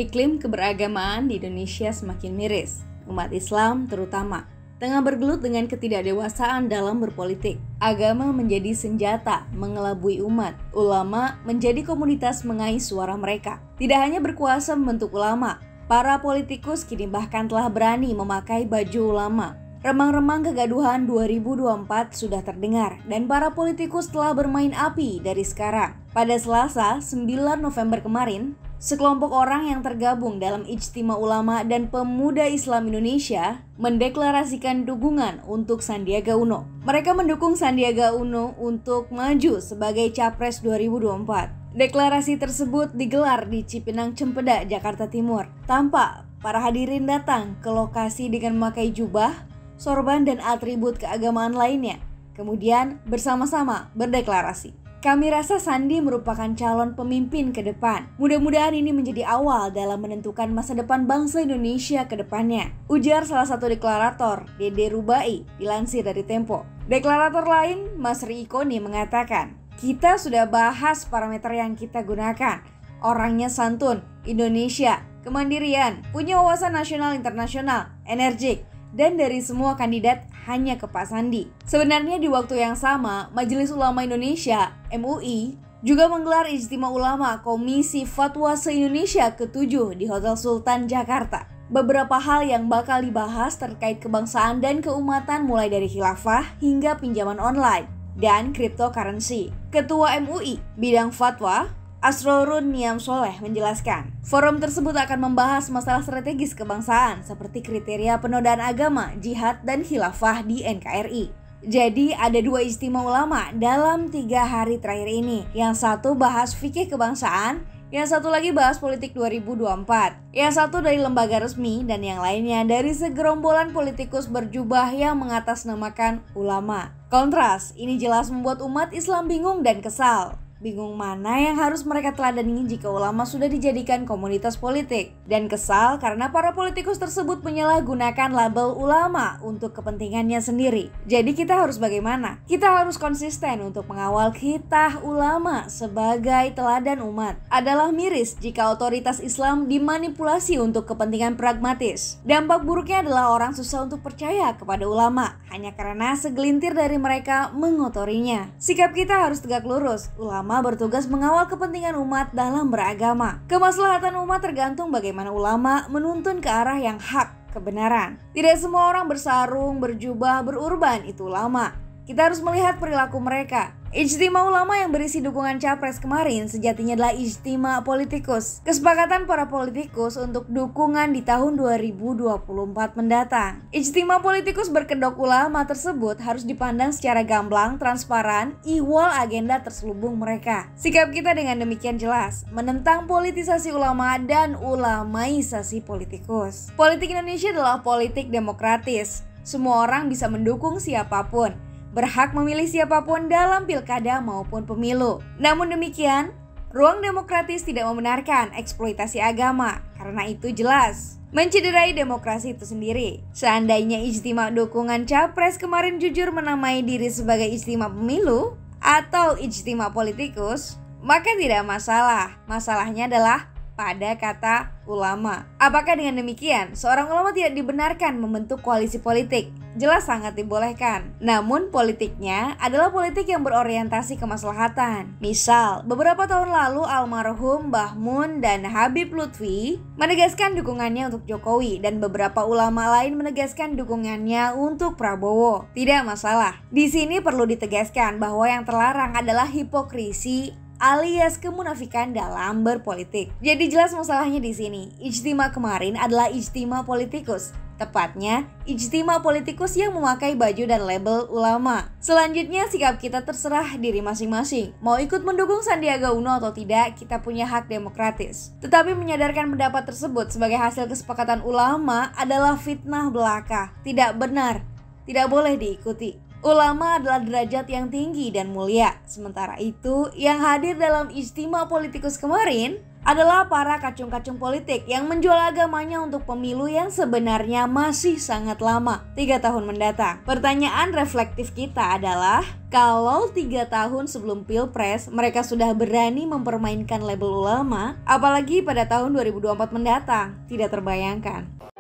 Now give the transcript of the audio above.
Iklim keberagamaan di Indonesia semakin miris. Umat Islam terutama tengah bergelut dengan ketidakdewasaan dalam berpolitik. Agama menjadi senjata mengelabui umat. Ulama menjadi komunitas mengais suara mereka. Tidak hanya berkuasa membentuk ulama, para politikus kini bahkan telah berani memakai baju ulama. Remang-remang kegaduhan 2024 sudah terdengar dan para politikus telah bermain api dari sekarang. Pada Selasa, 9 November kemarin, sekelompok orang yang tergabung dalam Ijtima Ulama dan Pemuda Islam Indonesia mendeklarasikan dukungan untuk Sandiaga Uno. Mereka mendukung Sandiaga Uno untuk maju sebagai Capres 2024. Deklarasi tersebut digelar di Cipinang Cempeda, Jakarta Timur. Tampak para hadirin datang ke lokasi dengan memakai jubah, sorban dan atribut keagamaan lainnya. Kemudian bersama-sama berdeklarasi. Kami rasa Sandi merupakan calon pemimpin ke depan. Mudah-mudahan ini menjadi awal dalam menentukan masa depan bangsa Indonesia ke depannya, ujar salah satu deklarator, Dede Rubai, dilansir dari Tempo. Deklarator lain, Mas Riikoni, mengatakan, kita sudah bahas parameter yang kita gunakan. Orangnya santun, Indonesia, kemandirian, punya wawasan nasional internasional, energik, dan dari semua kandidat hanya ke Pak Sandi. Sebenarnya di waktu yang sama, Majelis Ulama Indonesia (MUI) juga menggelar Ijtima Ulama Komisi Fatwa se-Indonesia ke-7 di Hotel Sultan Jakarta. Beberapa hal yang bakal dibahas terkait kebangsaan dan keumatan mulai dari khilafah hingga pinjaman online dan cryptocurrency. Ketua MUI bidang fatwa Asrorun Niam Soleh menjelaskan, forum tersebut akan membahas masalah strategis kebangsaan seperti kriteria penodaan agama, jihad, dan khilafah di NKRI. Jadi ada 2 ijtima ulama dalam 3 hari terakhir ini. Yang satu bahas fikih kebangsaan, yang satu lagi bahas politik 2024. Yang satu dari lembaga resmi dan yang lainnya dari segerombolan politikus berjubah yang mengatasnamakan ulama. Kontras, ini jelas membuat umat Islam bingung dan kesal. Bingung mana yang harus mereka teladani jika ulama sudah dijadikan komunitas politik. Dan kesal karena para politikus tersebut menyalahgunakan label ulama untuk kepentingannya sendiri. Jadi kita harus bagaimana? Kita harus konsisten untuk mengawal khitah ulama sebagai teladan umat. Adalah miris jika otoritas Islam dimanipulasi untuk kepentingan pragmatis. Dampak buruknya adalah orang susah untuk percaya kepada ulama hanya karena segelintir dari mereka mengotorinya. Sikap kita harus tegak lurus. Ulama bertugas mengawal kepentingan umat dalam beragama. Kemaslahatan umat tergantung bagaimana ulama menuntun ke arah yang hak, kebenaran. Tidak semua orang bersarung, berjubah, berurban itu ulama. Kita harus melihat perilaku mereka. Ijtima ulama yang berisi dukungan capres kemarin sejatinya adalah ijtima politikus. Kesepakatan para politikus untuk dukungan di tahun 2024 mendatang. Ijtima politikus berkedok ulama tersebut harus dipandang secara gamblang, transparan, ihwal agenda terselubung mereka. Sikap kita dengan demikian jelas, menentang politisasi ulama dan ulamaisasi politikus. Politik Indonesia adalah politik demokratis. Semua orang bisa mendukung siapapun, berhak memilih siapapun dalam pilkada maupun pemilu. Namun demikian, ruang demokratis tidak membenarkan eksploitasi agama. Karena itu jelas mencederai demokrasi itu sendiri. Seandainya ijtima dukungan capres kemarin jujur menamai diri sebagai ijtima pemilu atau ijtima politikus, maka tidak masalah. Masalahnya adalah pada kata ulama. Apakah dengan demikian seorang ulama tidak dibenarkan membentuk koalisi politik? Jelas sangat dibolehkan. Namun politiknya adalah politik yang berorientasi kemaslahatan. Misal, beberapa tahun lalu almarhum Mbah Mun dan Habib Lutfi menegaskan dukungannya untuk Jokowi dan beberapa ulama lain menegaskan dukungannya untuk Prabowo. Tidak masalah. Di sini perlu ditegaskan bahwa yang terlarang adalah hipokrisi alias kemunafikan dalam berpolitik. Jadi jelas masalahnya di sini. Ijtima kemarin adalah ijtima politikus. Tepatnya, ijtima politikus yang memakai baju dan label ulama. Selanjutnya, sikap kita terserah diri masing-masing. Mau ikut mendukung Sandiaga Uno atau tidak, kita punya hak demokratis. Tetapi menyadarkan pendapat tersebut sebagai hasil kesepakatan ulama adalah fitnah belaka. Tidak benar, tidak boleh diikuti. Ulama adalah derajat yang tinggi dan mulia. Sementara itu, yang hadir dalam ijtima politikus kemarin adalah para kacung-kacung politik yang menjual agamanya untuk pemilu yang sebenarnya masih sangat lama, 3 tahun mendatang. Pertanyaan reflektif kita adalah, kalau 3 tahun sebelum Pilpres mereka sudah berani mempermainkan label ulama, apalagi pada tahun 2024 mendatang, tidak terbayangkan.